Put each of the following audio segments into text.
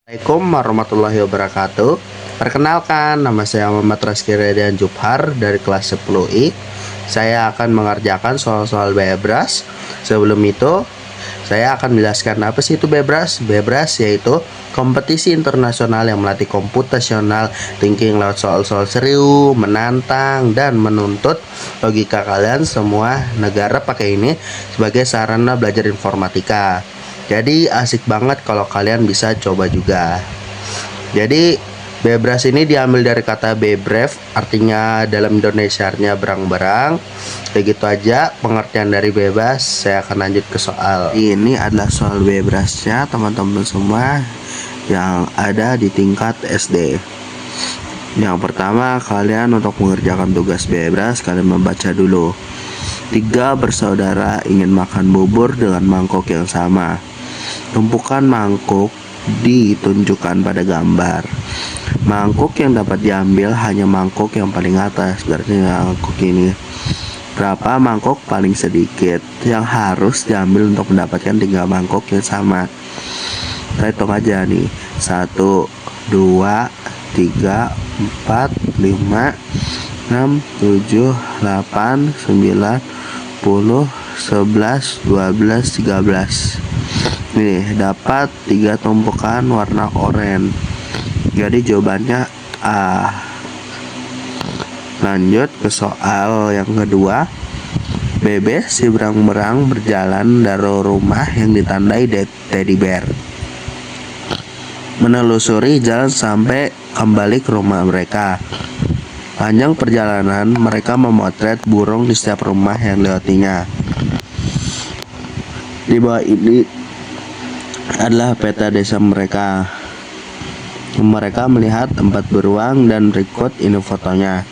Assalamualaikum warahmatullahi wabarakatuh. Perkenalkan, nama saya Muhammad Rizky Radian Jubhar dari kelas 10I. Saya akan mengerjakan soal-soal Bebras. Sebelum itu, saya akan menjelaskan apa sih itu Bebras. Bebras yaitu kompetisi internasional yang melatih computational thinking lewat soal-soal serius, menantang, dan menuntut logika kalian. Semua negara pakai ini sebagai sarana belajar informatika. Jadi asik banget kalau kalian bisa coba juga. Jadi Bebras ini diambil dari kata bebref, artinya dalam Indonesianya berang-berang. Kayak gitu aja pengertian dari bebas. Saya akan lanjut ke soal. Ini adalah soal bebrasnya teman-teman semua yang ada di tingkat SD. Yang pertama, kalian untuk mengerjakan tugas bebras, kalian membaca dulu. 3 bersaudara ingin makan bubur dengan mangkok yang sama. Tumpukan mangkuk ditunjukkan pada gambar. Mangkuk yang dapat diambil hanya mangkuk yang paling atas, berarti mangkuk ini. Berapa mangkuk paling sedikit yang harus diambil untuk mendapatkan 3 mangkuk yang sama? Kita hitung aja nih. 1, 2, 3, 4, 5, 6, 7, 8, 9, 10, 11, 12, 13. Nih, dapat 3 tumpukan warna oranye. Jadi jawabannya A. Lanjut ke soal yang kedua. Bebek si berang-berang berjalan dari rumah yang ditandai teddy bear. Menelusuri jalan sampai kembali ke rumah mereka. Panjang perjalanan, mereka memotret burung di setiap rumah yang dilewatinya. Di bawah ini adalah peta desa mereka. Mereka melihat 4 beruang dan berikut ini fotonya.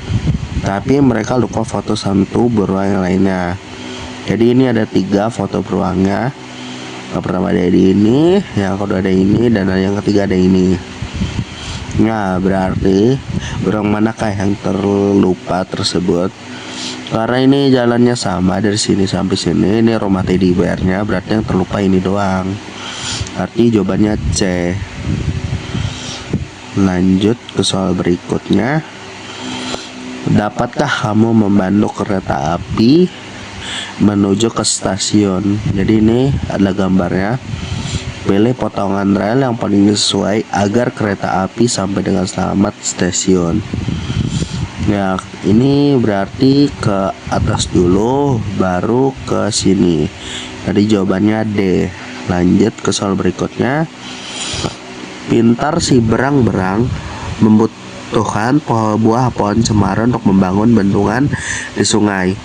Tapi mereka lupa foto 1 beruang yang lainnya. Jadi ini ada 3 foto beruangnya. Yang pertama ada di ini, yang kedua ada ini, dan yang ketiga ada ini. Nah, berarti beruang manakah yang terlupa tersebut? Karena ini jalannya sama dari sini sampai sini. Ini rumah teddy bearnya, berarti yang terlupa ini doang. Arti jawabannya C. Lanjut ke soal berikutnya. Dapatkah kamu membantu kereta api menuju ke stasiun? Jadi ini adalah gambarnya. Pilih potongan rel yang paling sesuai agar kereta api sampai dengan selamat stasiun. Ya, ini berarti ke atas dulu baru ke sini. Jadi jawabannya D. Lanjut ke soal berikutnya. Pintar si berang-berang membutuhkan buah pohon cemara untuk membangun bendungan di sungai,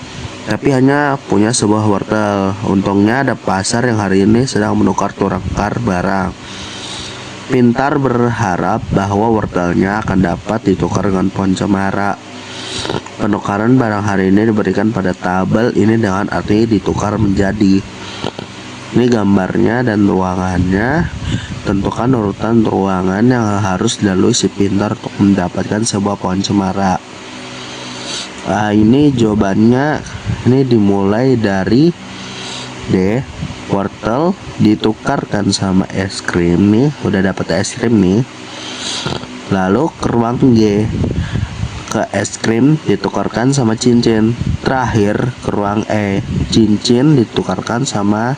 tapi hanya punya sebuah wortel. Untungnya ada pasar yang hari ini sedang menukar-tukar barang. Pintar berharap bahwa wortelnya akan dapat ditukar dengan pohon cemara. Penukaran barang hari ini diberikan pada tabel ini dengan arti ditukar menjadi. Ini gambarnya dan ruangannya. Tentukan urutan ruangan yang harus dilalui si pintar untuk mendapatkan sebuah pohon cemara. Ini jawabannya. Ini dimulai dari D. Wortel ditukarkan sama es krim nih. Udah dapat es krim nih. Lalu ke ruang G. Ke es krim ditukarkan sama cincin. Terakhir ke ruang E. Cincin ditukarkan sama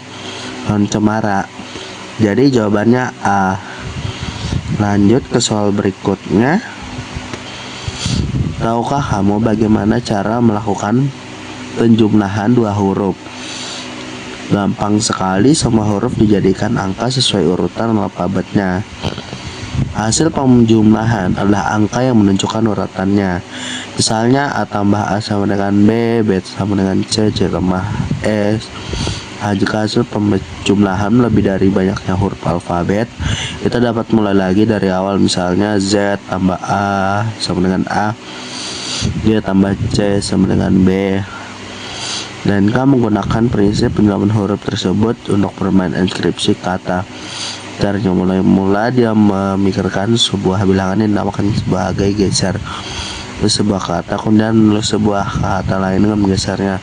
pohon cemara. Jadi jawabannya A. Lanjut ke soal berikutnya. Tahukah kamu bagaimana cara melakukan penjumlahan 2 huruf? Gampang sekali, semua huruf dijadikan angka sesuai urutan alfabetnya. Hasil penjumlahan adalah angka yang menunjukkan urutannya. Misalnya A tambah A sama dengan B, B sama dengan C, C tambah S. Jika hasil penjumlahan lebih dari banyaknya huruf alfabet, kita dapat mulai lagi dari awal. Misalnya Z tambah A sama dengan A, D tambah C sama dengan B. Dan kamu menggunakan prinsip penjumlahan huruf tersebut untuk bermain inskripsi kata. Caranya mula dia memikirkan sebuah bilangan yang dinamakan sebagai geser. Terus sebuah kata, kemudian menulis sebuah kata lain dengan menggesernya.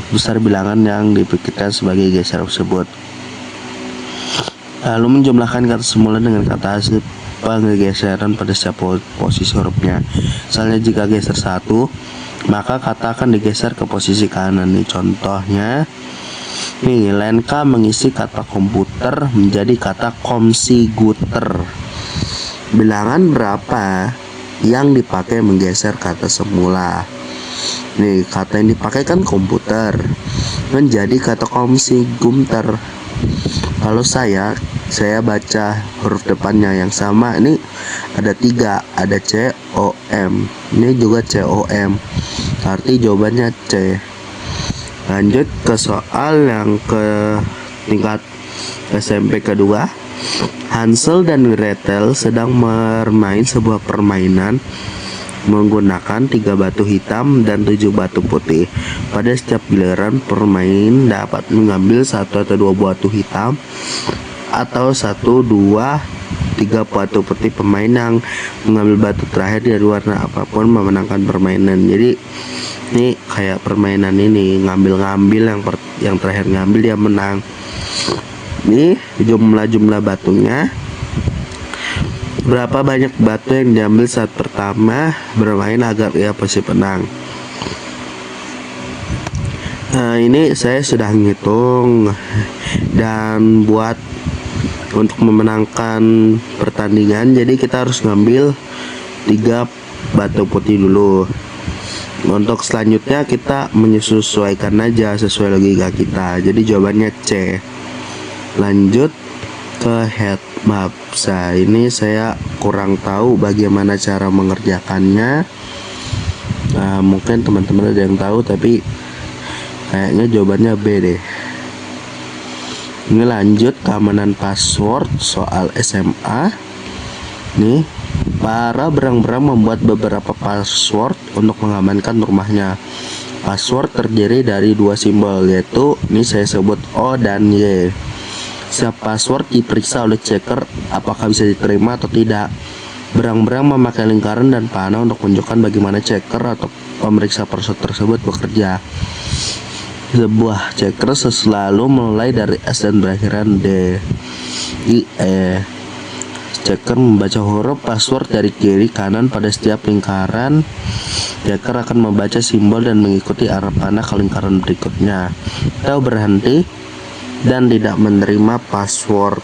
Besar bilangan yang dipikirkan sebagai geser tersebut. Lalu menjumlahkan kata semula dengan kata hasil penggeseran pada setiap posisi hurufnya. Misalnya jika geser satu, maka kata akan digeser ke posisi kanan. Nih contohnya. Nih, Lenka mengisi kata komputer menjadi kata komsiguter. Bilangan berapa yang dipakai menggeser kata semula? Nih, kata yang dipakai kan komputer menjadi kata komsiguter. Kalau saya baca huruf depannya yang sama. Ini ada 3, ada C O M, ini juga C O M, arti jawabannya C. Lanjut ke soal yang ke tingkat SMP kedua. Hansel dan Gretel sedang bermain sebuah permainan menggunakan 3 batu hitam dan 7 batu putih. Pada setiap giliran permain dapat mengambil 1 atau 2 batu hitam atau 1, 2, 3 batu putih. Pemain yang mengambil batu terakhir dari warna apapun memenangkan permainan. Jadi ini kayak permainan ini ngambil-ngambil, yang terakhir ngambil dia menang. Ini jumlah batunya. Berapa banyak batu yang diambil saat pertama bermain agar ia pasti menang? Nah, ini saya sudah ngitung, dan buat untuk memenangkan pertandingan, jadi kita harus ngambil 3 batu putih dulu. Untuk selanjutnya kita menyesuaikan aja sesuai logika kita. Jadi jawabannya C. Lanjut ke head map. Ini saya kurang tahu bagaimana cara mengerjakannya. Mungkin teman-teman ada yang tahu, tapi kayaknya jawabannya B deh. Ini lanjut keamanan password soal SMA. Nih, para berang-berang membuat beberapa password untuk mengamankan rumahnya. Password terdiri dari 2 simbol, yaitu ini saya sebut O dan Y. Setiap password diperiksa oleh checker apakah bisa diterima atau tidak. Berang-berang memakai lingkaran dan panah untuk menunjukkan bagaimana checker atau pemeriksa password tersebut bekerja. Sebuah checker selalu mulai dari S dan berakhiran D, I, E. Checker membaca huruf password dari kiri kanan pada setiap lingkaran. Checker akan membaca simbol dan mengikuti arah panah ke lingkaran berikutnya atau berhenti dan tidak menerima password.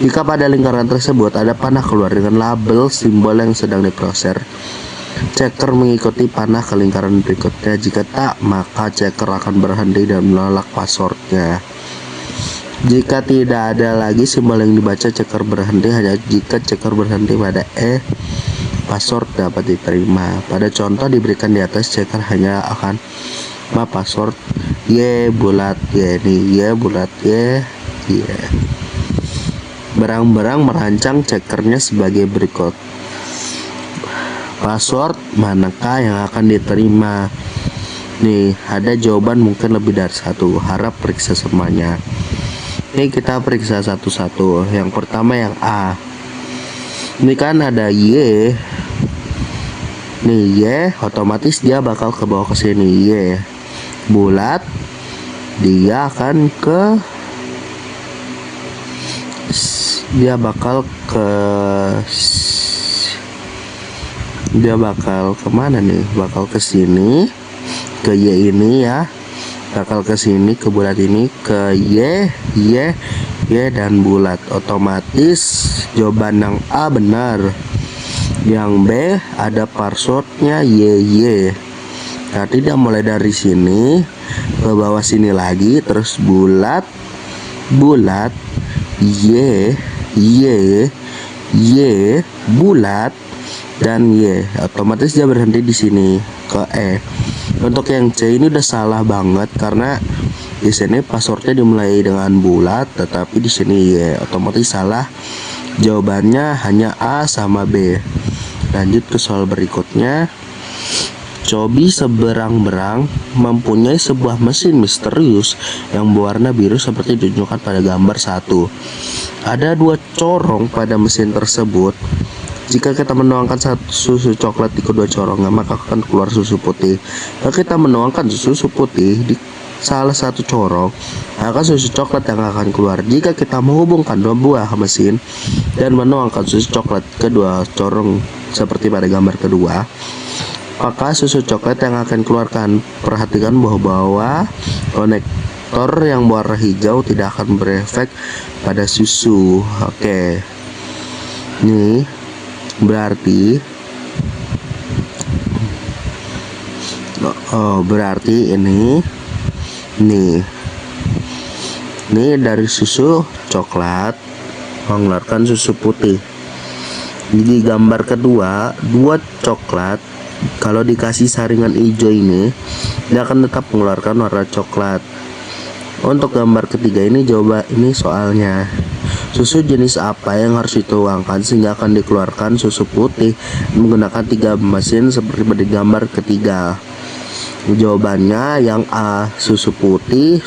Jika pada lingkaran tersebut ada panah keluar dengan label simbol yang sedang diproses, checker mengikuti panah ke lingkaran berikutnya. Jika tak, maka checker akan berhenti dan menolak passwordnya. Jika tidak ada lagi simbol yang dibaca, checker berhenti. Hanya jika checker berhenti pada E, password dapat diterima. Pada contoh diberikan di atas, checker hanya akan password Y bulat Y, ini Y bulat Y, Y. Berang-berang merancang checkernya sebagai berikut. Password manakah yang akan diterima? Nih, ada jawaban mungkin lebih dari 1. Harap periksa semuanya. Ini kita periksa satu-satu. Yang pertama yang A. Ini kan ada Y. Nih Y, otomatis dia bakal ke bawah ke sini. Y bulat, dia akan ke kemana nih? Bakal ke sini, ke Y ini ya. Bakal ke sini, ke bulat ini, ke Y, dan bulat. Otomatis jawaban yang A benar. Yang B ada passwordnya Y. Nah, tidak mulai dari sini ke bawah sini lagi, terus bulat, Y, bulat, dan Y. Otomatis dia berhenti di sini ke E. Untuk yang C ini udah salah banget karena di sini passwordnya dimulai dengan bulat, tetapi di sini Y. Otomatis salah. Jawabannya hanya A sama B. Lanjut ke soal berikutnya. Cobi seberang-berang mempunyai sebuah mesin misterius yang berwarna biru seperti ditunjukkan pada gambar 1. Ada 2 corong pada mesin tersebut. Jika kita menuangkan susu coklat di kedua corongnya, maka akan keluar susu putih. Jika kita menuangkan susu putih di salah satu corong, maka susu coklat yang akan keluar. Jika kita menghubungkan dua buah mesin dan menuangkan susu coklat kedua corong seperti pada gambar kedua, maka susu coklat yang akan keluarkan. Perhatikan bahwa konektor yang warna hijau tidak akan berefek pada susu. Oke, ini berarti ini dari susu coklat mengeluarkan susu putih. Di gambar kedua, dua coklat kalau dikasih saringan hijau ini dia akan tetap mengeluarkan warna coklat. Untuk gambar ketiga ini ini soalnya susu jenis apa yang harus dituangkan sehingga akan dikeluarkan susu putih menggunakan 3 mesin seperti pada gambar ketiga. Jawabannya yang A, susu putih.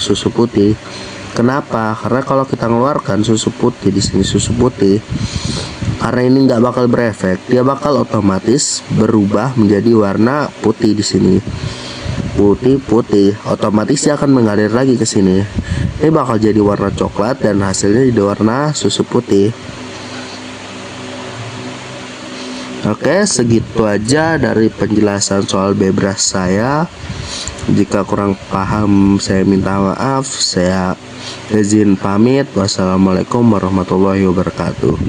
Kenapa? Karena kalau kita mengeluarkan susu putih di sini, susu putih, karena ini nggak bakal berefek, dia bakal otomatis berubah menjadi warna putih di sini. Putih, otomatis dia akan mengalir lagi ke sini. Ini bakal jadi warna coklat dan hasilnya jadi warna susu putih. Oke, segitu aja dari penjelasan soal bebras saya. Jika kurang paham, saya minta maaf. Saya izin pamit. Wassalamualaikum warahmatullahi wabarakatuh.